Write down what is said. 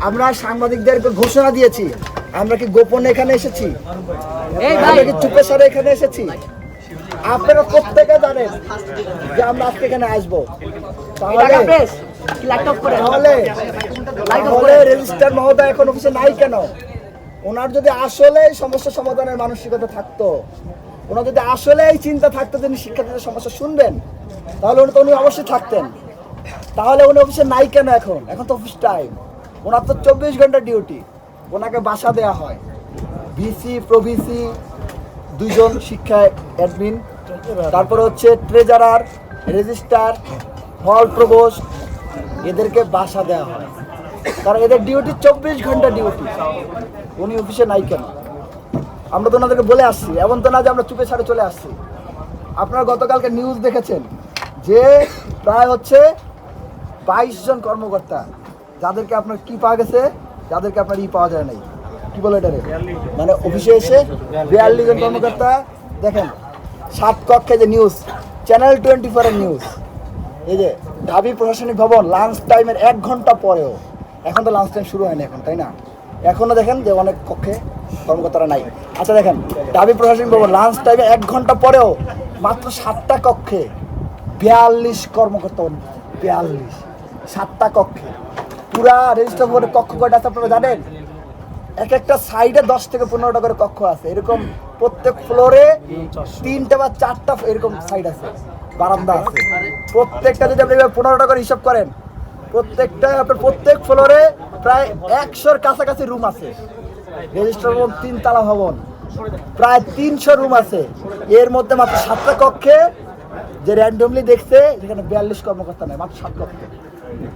আমরা সাংবাদিকদেরকে ঘোষণা দিয়েছি, আমরা কি গোপনে এখানে এসেছি? আমরা কি চুপে সারে এখানে এসেছি? আপনারা প্রত্যেকে জানেন যে আমরা আজকে এখানে আসবো। তাহলে রেজিস্ট্রার মহোদয় এখন অফিসে নাই কেন? ওনার যদি আসলে সমস্যা সমাধানের মানসিকতা থাকতো, ওনার যদি আসলে এই চিন্তা থাকতো যে শিক্ষার্থীদের সমস্যা শুনবেন, তাহলে উনি অবশ্যই থাকতেন। তাহলে উনি অফিসে নাই কেন? এখন তো অফিস টাইম, ওনার তো 24 ঘন্টা ডিউটি। ওনাকে বাসা দেওয়া হয়, ভিসি প্রভিসি 2 জন শিক্ষা অ্যাডমিন, তারপরে হচ্ছে ট্রেজারার, রেজিস্ট্রার, হল প্রভোস্ট, এদেরকে বাসা দেওয়া হয়, কারণ এদের ডিউটি 24 ঘন্টা ডিউটি। উনি অফিসে নাই কেন? আমরা তো ওনাদেরকে বলে আসছি, এমন তো না যে আমরা চুপে ছাড়ে চলে আসছি। আপনারা গতকালকে নিউজ দেখেছেন যে প্রায় হচ্ছে 22 জন কর্মকর্তা, যাদেরকে আপনার কি পাওয়া গেছে, যাদেরকে আপনার পাওয়া যায় নাই, কি বলে এটারে, মানে অফিসে এসে 42 জন কর্মকর্তা। দেখেন 7 কক্ষে যে নিউজ, চ্যানেল 24 এর নিউজ, এই যে ঢাবি প্রশাসনিক ভবন লাঞ্চ টাইমের 1 ঘন্টা পরেও, এখন তো লাঞ্চ টাইম শুরু হয়নি এখন, তাই না? এখনও দেখেন যে অনেক কক্ষে কর্মকর্তারা নাই। আচ্ছা দেখেন, ঢাবি প্রশাসনিক ভবন লাঞ্চ টাইমে 1 ঘন্টা পরেও মাত্র 7টা কক্ষে 42 কর্মকর্তা, 42, 7টা কক্ষে। পুরা রেজিস্টার ভবনের কক্ষ কয়টা আছে আপনারা জানেন? এক একটা সাইডে 10 থেকে 15টা করে কক্ষ আছে, এরকম প্রত্যেক ফ্লোরে 3টে বা 4টা এরকম সাইড আছে, বারান্দা আছে। প্রত্যেকটা যদি আপনি 15টা করে হিসাব করেন, প্রত্যেকটা আপনার প্রত্যেক ফ্লোরে প্রায় 100-র কাছাকাছি রুম আছে। রেজিস্টার ভবন 3 তলা ভবন, প্রায় 300 রুম আছে। এর মধ্যে মাত্র 7টা কক্ষে যে র্যান্ডমলি দেখছে, যেখানে 42 কর্মকর্তা নেই, মাত্র 7 কক্ষে।